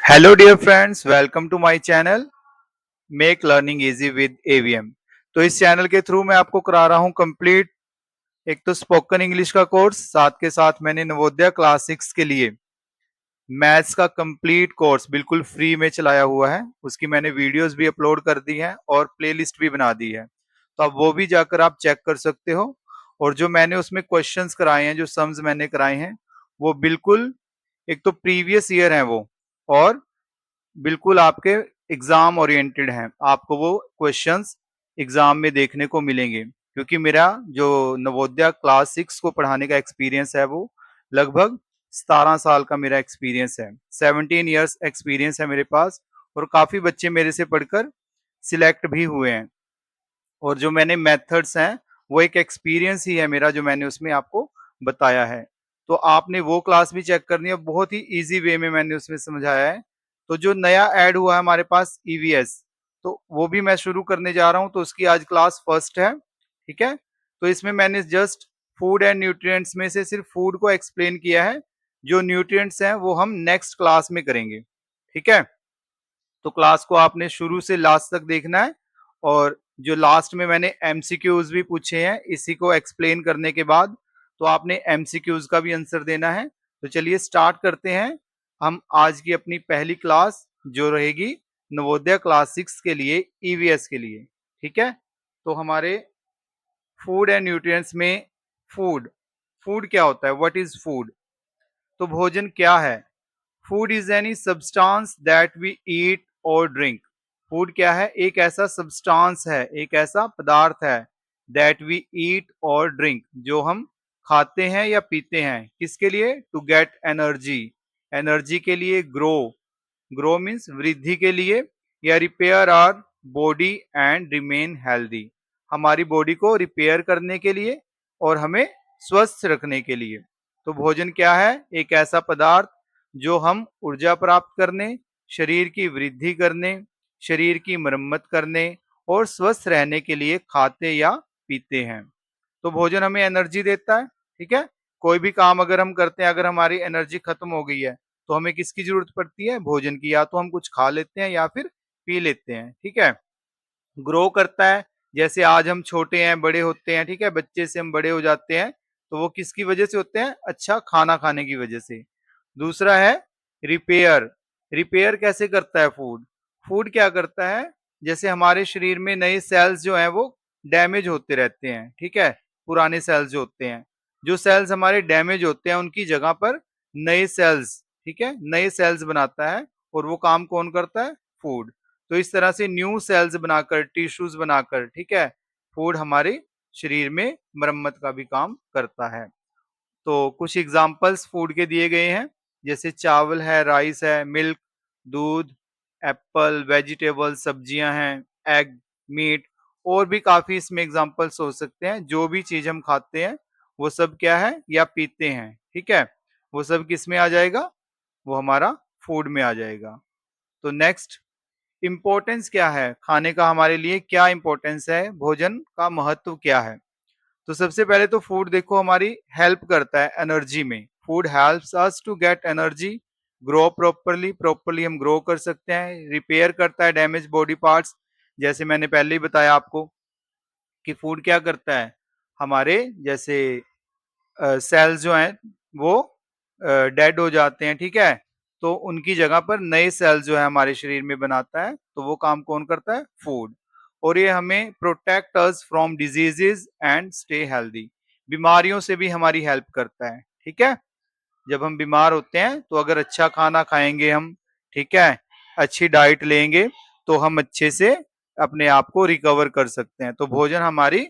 Hello dear friends, welcome to my channel make learning easy with AVM. तो इस channel के through मैं आपको करा रहा हूं कंप्लीट एक तो स्पोकन इंग्लिश का कोर्स, साथ के साथ मैंने नवोदय क्लास 6 के लिए मैथ्स का कंप्लीट कोर्स बिल्कुल फ्री में चलाया हुआ है। उसकी मैंने वीडियोस भी अपलोड कर दी है और प्लेलिस्ट भी बना दी है, तो अब वो भी जाकर आप चेक कर सकते हो। और जो मैंने उसमें क्वेश्चंस कराए हैं, जो सम्स मैंने कराए हैं, वो बिल्कुल एक तो प्रीवियस ईयर है वो, और बिल्कुल आपके एग्जाम ओरिएंटेड हैं। आपको वो क्वेश्चंस एग्जाम में देखने को मिलेंगे, क्योंकि मेरा जो नवोदय क्लास 6 को पढ़ाने का एक्सपीरियंस है वो लगभग 17 साल का मेरा एक्सपीरियंस है। 17 ईयर्स एक्सपीरियंस है मेरे पास, और काफी बच्चे मेरे से पढ़कर सिलेक्ट भी हुए हैं। और जो मैंने मेथड्स हैं वो एक एक्सपीरियंस ही है मेरा, जो मैंने उसमें आपको बताया है। तो आपने वो क्लास भी चेक करनी है, बहुत ही इजी वे में मैंने उसमें समझाया है। तो जो नया ऐड हुआ है हमारे पास ईवीएस, तो वो भी मैं शुरू करने जा रहा हूँ। तो उसकी आज क्लास फर्स्ट है, ठीक है। तो इसमें मैंने जस्ट फूड एंड न्यूट्रिएंट्स में से सिर्फ फूड को एक्सप्लेन किया है। जो न्यूट्रिएंट्स हैं वो हम नेक्स्ट क्लास में करेंगे, ठीक है। तो क्लास को आपने शुरू से लास्ट तक देखना है। और जो लास्ट में मैंने एमसीक्यूज भी पूछे हैं इसी को एक्सप्लेन करने के बाद, तो आपने एमसीक्यूज का भी आंसर देना है। तो चलिए स्टार्ट करते हैं हम आज की अपनी पहली क्लास, जो रहेगी नवोदय क्लास 6 के लिए, ईवीएस के लिए, ठीक है। तो हमारे फूड एंड न्यूट्रिएंट्स में फूड, फूड क्या होता है, व्हाट इज फूड। तो भोजन क्या है। Food is any substance that we eat और ड्रिंक। फूड क्या है, एक ऐसा सब्सटेंस है, एक ऐसा पदार्थ है, दैट वी ईट और ड्रिंक, जो हम खाते हैं या पीते हैं। किसके लिए, टू गेट एनर्जी, एनर्जी के लिए। ग्रो, ग्रो मीन्स वृद्धि के लिए, या repair our body and remain healthy, हमारी बॉडी को रिपेयर करने के लिए और हमें स्वस्थ रखने के लिए। तो भोजन क्या है, एक ऐसा पदार्थ जो हम ऊर्जा प्राप्त करने, शरीर की वृद्धि करने, शरीर की मरम्मत करने और स्वस्थ रहने के लिए खाते या पीते हैं। तो भोजन हमें एनर्जी देता है, ठीक है। कोई भी काम अगर हम करते हैं, अगर हमारी एनर्जी खत्म हो गई है, तो हमें किसकी जरूरत पड़ती है, भोजन की। या तो हम कुछ खा लेते हैं या फिर पी लेते हैं, ठीक है। ग्रो करता है, जैसे आज हम छोटे हैं, बड़े होते हैं, ठीक है, बच्चे से हम बड़े हो जाते हैं, तो वो किसकी वजह से होते हैं, अच्छा खाना खाने की वजह से। दूसरा है रिपेयर, रिपेयर कैसे करता है फूड। फूड क्या करता है, जैसे हमारे शरीर में नए सेल्स जो हैं वो डैमेज होते रहते हैं, ठीक है। पुराने सेल्स जो होते हैं, जो सेल्स हमारे डैमेज होते हैं उनकी जगह पर नए सेल्स, ठीक है, नए सेल्स बनाता है। और वो काम कौन करता है, फूड। तो इस तरह से न्यू सेल्स बनाकर, टिश्यूज बनाकर, ठीक है, फूड हमारे शरीर में मरम्मत का भी काम करता है। तो कुछ एग्जाम्पल्स फूड के दिए गए हैं, जैसे चावल है, राइस है, मिल्क, दूध, एप्पल, वेजिटेबल, सब्जियां हैं, एग, मीट। और भी काफी इसमें एग्जाम्पल्स हो सकते हैं। जो भी चीज हम खाते हैं वो सब क्या है, या पीते हैं, ठीक है, वो सब किस में आ जाएगा, वो हमारा फूड में आ जाएगा। तो नेक्स्ट, इम्पोर्टेंस क्या है खाने का, हमारे लिए क्या इम्पोर्टेंस है, भोजन का महत्व क्या है। तो सबसे पहले तो फूड देखो हमारी हेल्प करता है एनर्जी में। Food helps us to get energy, grow properly, properly हम ग्रो कर सकते हैं। रिपेयर करता है डैमेज बॉडी पार्ट्स, जैसे मैंने पहले ही बताया आपको कि फूड क्या करता है, हमारे जैसे सेल्स जो हैं वो डेड हो जाते हैं, ठीक है, तो उनकी जगह पर नए सेल्स जो है हमारे शरीर में बनाता है। तो वो काम कौन करता है, फूड। और ये हमें protect us from diseases and stay healthy, बीमारियों से भी हमारी हेल्प करता है, ठीक है। जब हम बीमार होते हैं तो अगर अच्छा खाना खाएंगे हम, ठीक है, अच्छी डाइट लेंगे, तो हम अच्छे से अपने आप को रिकवर कर सकते हैं। तो भोजन हमारी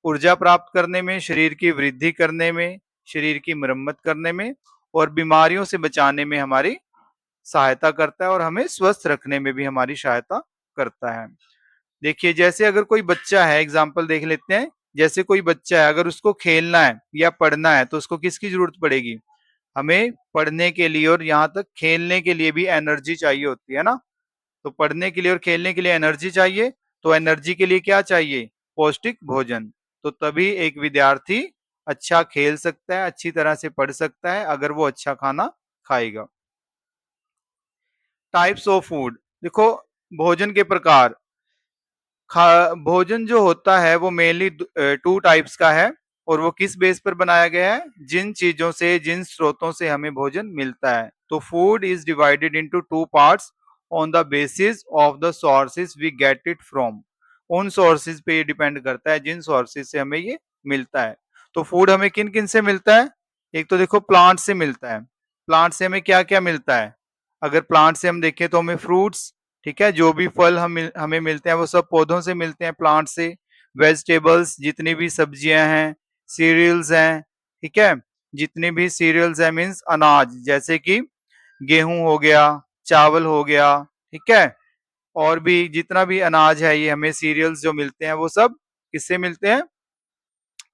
ऊर्जा प्राप्त करने में, शरीर की वृद्धि करने में, शरीर की मरम्मत करने में और बीमारियों से बचाने में हमारी सहायता करता है, और हमें स्वस्थ रखने में भी हमारी सहायता करता है। देखिए, जैसे अगर कोई बच्चा है, एग्जाम्पल देख लेते हैं। जैसे कोई बच्चा है, अगर उसको खेलना है या पढ़ना है, तो उसको किसकी जरूरत पड़ेगी, हमें पढ़ने के लिए और यहाँ तक खेलने के लिए भी एनर्जी चाहिए होती है ना। तो पढ़ने के लिए और खेलने के लिए एनर्जी चाहिए, तो एनर्जी के लिए क्या चाहिए, पौष्टिक भोजन। तो तभी एक विद्यार्थी अच्छा खेल सकता है, अच्छी तरह से पढ़ सकता है, अगर वो अच्छा खाना खाएगा। टाइप्स ऑफ फूड, देखो भोजन के प्रकार। भोजन जो होता है वो मेनली टू टाइप्स का है, और वो किस बेस पर बनाया गया है, जिन चीजों से, जिन स्रोतों से हमें भोजन मिलता है। तो food is divided into two parts on the basis of the sources we get it from. उन सोर्सेज पे ये डिपेंड करता है जिन सोर्सेज से हमें ये मिलता है। तो फूड हमें किन किन से मिलता है, एक तो देखो प्लांट से मिलता है। प्लांट से हमें क्या क्या मिलता है, अगर प्लांट से हम देखें तो हमें फ्रूट्स, ठीक है, जो भी फल हमें मिलते हैं वो सब पौधों से मिलते हैं, प्लांट से। वेजिटेबल्स, जितनी भी सब्जियां हैं, सीरियल्स हैं, ठीक है, जितने भी सीरियल्स हैं मीन्स अनाज, जैसे कि गेहूं हो गया, चावल हो गया, ठीक है, और भी जितना भी अनाज है ये हमें सीरियल्स जो मिलते हैं वो सब किससे मिलते हैं,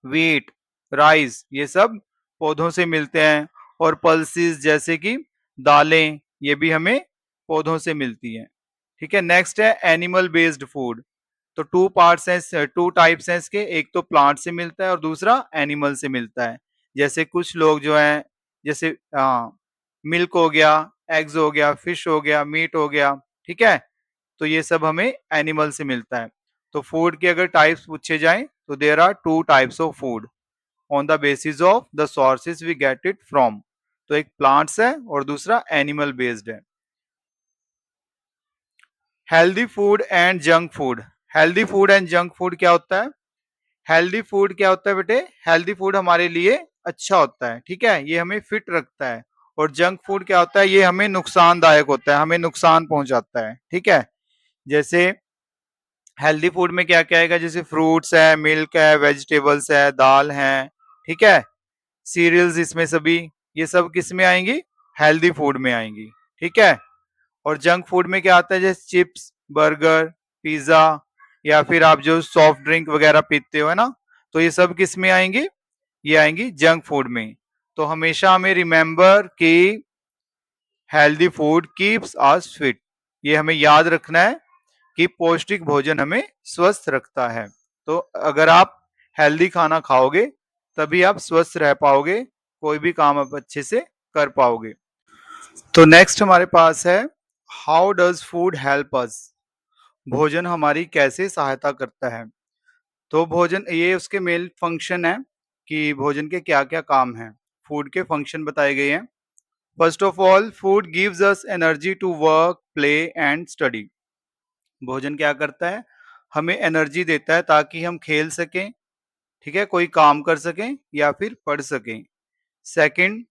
व्हीट, राइस, ये सब पौधों से मिलते हैं। और पल्सेस जैसे कि दालें, ये भी हमें पौधों से मिलती हैं। ठीक है, नेक्स्ट है एनिमल बेस्ड फूड। तो टू पार्ट्स हैं, टू टाइप्स हैं इसके, एक तो प्लांट से मिलता है और दूसरा एनिमल से मिलता है। जैसे कुछ लोग जो हैं, जैसे मिल्क हो गया, एग्स हो गया, फिश हो गया, मीट हो गया, ठीक है, तो ये सब हमें एनिमल से मिलता है। तो फूड के अगर टाइप्स पूछे जाएं तो there are two types of food on the basis of the sources we get it from. तो एक प्लांट्स है और दूसरा एनिमल बेस्ड है। Healthy food and junk food. Healthy food and junk food क्या होता है, हेल्दी फूड क्या होता है बेटे, हेल्दी फूड हमारे लिए अच्छा होता है, ठीक है, ये हमें फिट रखता है। और जंक फूड क्या होता है, ये हमें नुकसानदायक होता है, हमें नुकसान पहुंचाता है, ठीक है। जैसे हेल्दी फूड में क्या क्या आएगा, जैसे फ्रूट्स है, मिल्क है, वेजिटेबल्स है, दाल है, ठीक है, सीरियल्स, इसमें सभी, ये सब किस में आएंगी, हेल्दी फूड में आएंगी, ठीक है। और जंक फूड में क्या आता है, जैसे चिप्स, बर्गर, पिज्जा, या फिर आप जो सॉफ्ट ड्रिंक वगैरह पीते हो, है ना, तो ये सब किस में आएंगी, ये आएंगी जंक फूड में। तो हमेशा हमें रिमेंबर कि healthy food keeps us fit, ये हमें याद रखना है कि पौष्टिक भोजन हमें स्वस्थ रखता है। तो अगर आप हेल्दी खाना खाओगे तभी आप स्वस्थ रह पाओगे, कोई भी काम आप अच्छे से कर पाओगे। तो नेक्स्ट हमारे पास है, how does food help us. भोजन हमारी कैसे सहायता करता है। तो भोजन, ये उसके मेन फंक्शन है कि भोजन के क्या क्या काम हैं, फूड के फंक्शन बताए गए हैं। First of all, food gives us energy to work, play and study. भोजन क्या करता है, हमें एनर्जी देता है ताकि हम खेल सकें, ठीक है, कोई काम कर सकें या फिर पढ़ सकें। Second,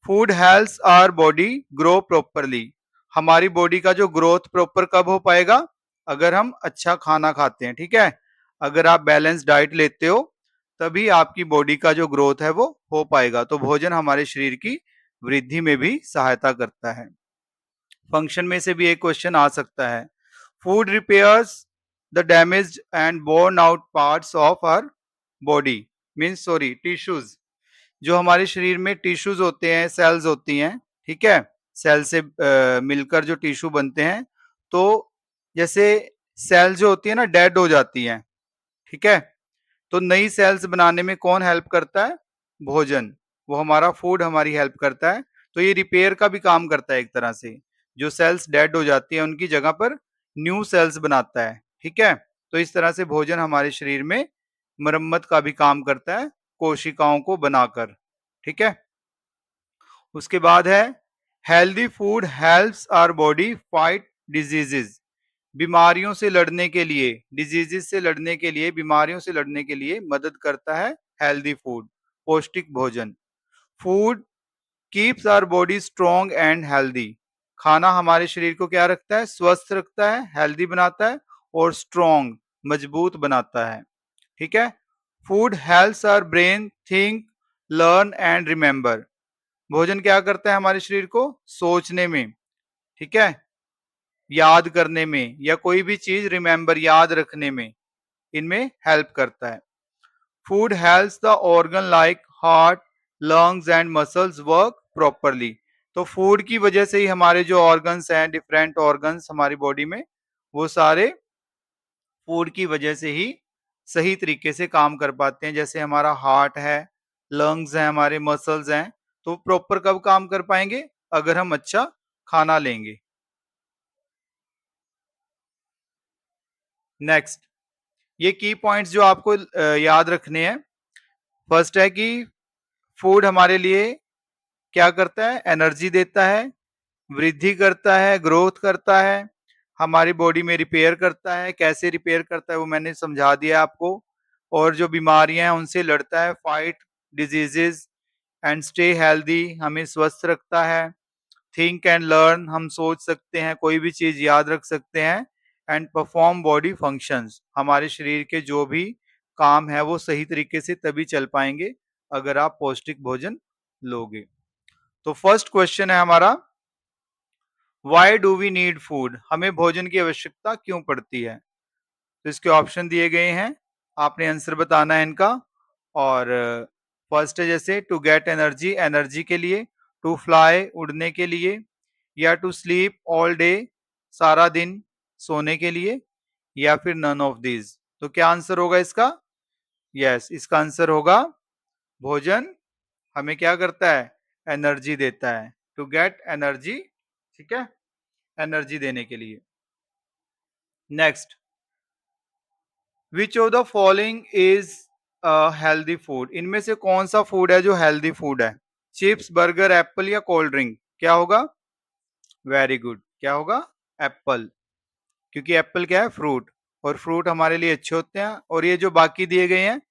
food helps our body grow properly. हमारी बॉडी का जो ग्रोथ प्रॉपर कब हो पाएगा, अगर हम अच्छा खाना खाते हैं, ठीक है, अगर आप बैलेंस डाइट लेते हो तभी आपकी बॉडी का जो ग्रोथ है वो हो पाएगा। तो भोजन हमारे शरीर की वृद्धि में भी सहायता करता है। फंक्शन में से भी एक क्वेश्चन आ सकता है, food repairs the damaged and worn out parts of our body, means sorry tissues. जो हमारे शरीर में टिश्यूज होते हैं, सेल्स होती हैं, ठीक है, सेल से मिलकर जो टिश्यू बनते हैं। तो जैसे सेल जो होती है ना, डेड हो जाती हैं, ठीक है, तो नई सेल्स बनाने में कौन हेल्प करता है, भोजन, वो हमारा फूड हमारी हेल्प करता है। तो ये रिपेयर का भी काम करता है एक तरह से, जो सेल्स डेड हो जाती है उनकी जगह पर न्यू सेल्स बनाता है, ठीक है। तो इस तरह से भोजन हमारे शरीर में मरम्मत का भी काम करता है, कोशिकाओं को बनाकर, ठीक है। उसके बाद है, healthy food helps our body fight diseases. बीमारियों से लड़ने के लिए, डिजीजेस से लड़ने के लिए, बीमारियों से लड़ने के लिए मदद करता है हेल्दी फूड, पौष्टिक भोजन। Food keeps our body strong and healthy. खाना हमारे शरीर को क्या रखता है, स्वस्थ रखता है, हेल्दी बनाता है और स्ट्रॉन्ग, मजबूत बनाता है, ठीक है। Food helps our brain think, learn and remember. भोजन क्या करता है हमारे शरीर को, सोचने में, ठीक है, याद करने में, या कोई भी चीज रिमेंबर, याद रखने में, इनमें हेल्प करता है। Food helps the organ like heart, lungs and muscles work properly. तो फूड की वजह से ही हमारे जो ऑर्गन्स हैं, डिफरेंट ऑर्गन्स हमारी बॉडी में, वो सारे फूड की वजह से ही सही तरीके से काम कर पाते हैं। जैसे हमारा हार्ट है, लंग्स हैं, हमारे मसल्स हैं, तो प्रॉपर कब काम कर पाएंगे, अगर हम अच्छा खाना लेंगे। नेक्स्ट, ये की पॉइंट्स जो आपको याद रखने हैं। फर्स्ट है कि फूड हमारे लिए क्या करता है, एनर्जी देता है, वृद्धि करता है, ग्रोथ करता है, हमारी बॉडी में रिपेयर करता है। कैसे रिपेयर करता है वो मैंने समझा दिया आपको। और जो बीमारियां हैं उनसे लड़ता है, fight diseases and stay healthy, हमें स्वस्थ रखता है। थिंक एंड लर्न, हम सोच सकते हैं, कोई भी चीज याद रख सकते हैं। एंड परफॉर्म बॉडी फंक्शंस, हमारे शरीर के जो भी काम है वो सही तरीके से तभी चल पाएंगे अगर आप पौष्टिक भोजन लोगे। तो फर्स्ट क्वेश्चन है हमारा, why do we need food, हमें भोजन की आवश्यकता क्यों पड़ती है। तो इसके ऑप्शन दिए गए हैं, आपने आंसर बताना है इनका। और फर्स्ट है जैसे टू गेट एनर्जी, एनर्जी के लिए, टू फ्लाई, उड़ने के लिए, या टू स्लीप ऑल डे, सारा दिन सोने के लिए, या फिर नन ऑफ दीज। तो क्या आंसर होगा इसका? यस, इसका आंसर होगा भोजन हमें क्या करता है, एनर्जी देता है, टू गेट एनर्जी। ठीक है, एनर्जी देने के लिए। Next, which of the following is healthy food, इनमें से कौन सा फूड है जो हेल्दी फूड है। चिप्स, बर्गर, एप्पल या कोल्ड ड्रिंक, क्या होगा? वेरी गुड, क्या होगा? एप्पल, क्योंकि एप्पल क्या है, फ्रूट, और फ्रूट हमारे लिए अच्छे होते हैं। और ये जो बाकी दिए गए हैं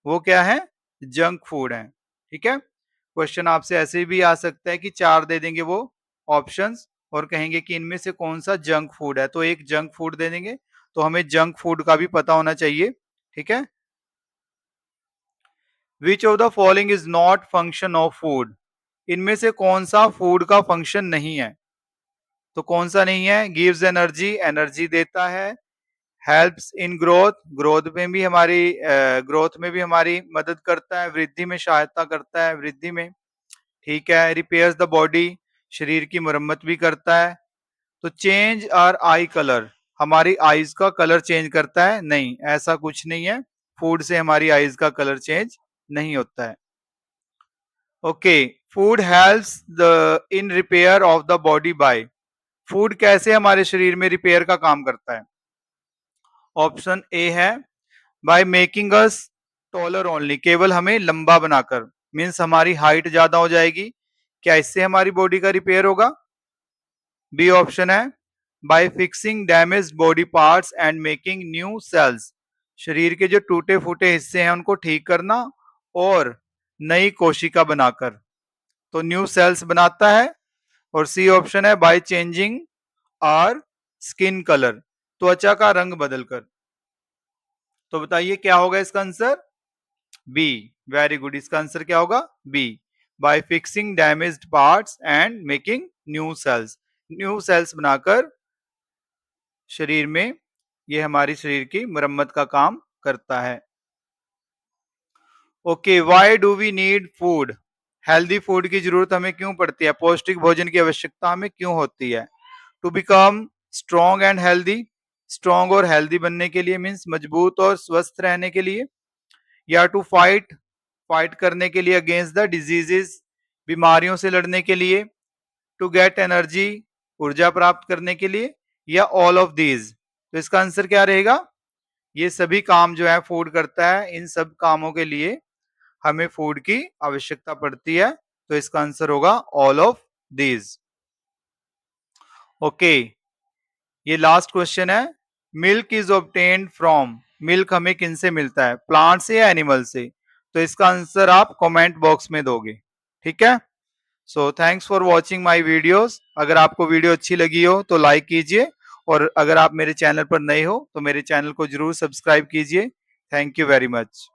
वो क्या है, जंक फूड है। ठीक है, क्वेश्चन आपसे ऐसे भी आ सकता है कि चार दे देंगे वो ऑप्शंस और कहेंगे कि इनमें से कौन सा जंक फूड है, तो एक जंक फूड दे देंगे। तो हमें जंक फूड का भी पता होना चाहिए। ठीक है, which of the following is not function of food, इनमें से कौन सा फूड का फंक्शन नहीं है। तो कौन सा नहीं है, गिव्स एनर्जी, एनर्जी देता है, हेल्प्स इन ग्रोथ, ग्रोथ में भी हमारी ग्रोथ में भी हमारी मदद करता है, वृद्धि में सहायता करता है, वृद्धि में। ठीक है, रिपेयर्स द बॉडी, शरीर की मरम्मत भी करता है। तो चेंज आर आई कलर, हमारी आईज का कलर चेंज करता है, नहीं, ऐसा कुछ नहीं है, फूड से हमारी आईज का कलर चेंज नहीं होता है। Okay, food helps the in repair of the body by, food कैसे हमारे शरीर में रिपेयर का काम करता है। ऑप्शन ए है by making us taller only, केवल हमें लंबा बनाकर, मीन्स हमारी हाइट ज्यादा हो जाएगी, क्या इससे हमारी बॉडी का रिपेयर होगा? बी ऑप्शन है bye fixing damage body parts and making new sales, शरीर के जो टूटे फूटे हिस्से हैं उनको ठीक करना और नई कोशिका बनाकर, तो न्यू सेल्स बनाता है। और सी ऑप्शन है by changing our skin colour, त्वचा का रंग बदलकर। तो बताइए क्या होगा इसका आंसर? बी, वेरी गुड, इसका आंसर क्या होगा? B, by fixing damaged parts and making new cells, new cells बनाकर शरीर में ये हमारी शरीर की मरम्मत का काम करता है। Okay, why do we need food, healthy food की जरूरत हमें क्यों पड़ती है, पौष्टिक भोजन की आवश्यकता हमें क्यों होती है। To become strong and healthy, strong और हेल्दी बनने के लिए, मीन्स मजबूत और स्वस्थ रहने के लिए, या टू फाइट, फाइट करने के लिए अगेंस्ट द डिजीजेस, बीमारियों से लड़ने के लिए, टू गेट एनर्जी, ऊर्जा प्राप्त करने के लिए, या ऑल ऑफ दीज। तो इसका आंसर क्या रहेगा? ये सभी काम जो है फूड करता है, इन सब कामों के लिए हमें फूड की आवश्यकता पड़ती है। तो इसका आंसर होगा ऑल ऑफ दीज। ओके, ये लास्ट क्वेश्चन है, milk is obtained from, milk हमें किन से मिलता है, प्लांट से या एनिमल से। तो इसका आंसर आप कमेंट बॉक्स में दोगे। ठीक है, so thanks for watching my videos, अगर आपको वीडियो अच्छी लगी हो तो लाइक कीजिए, और अगर आप मेरे चैनल पर नए हो तो मेरे चैनल को जरूर सब्सक्राइब कीजिए। Thank you very much.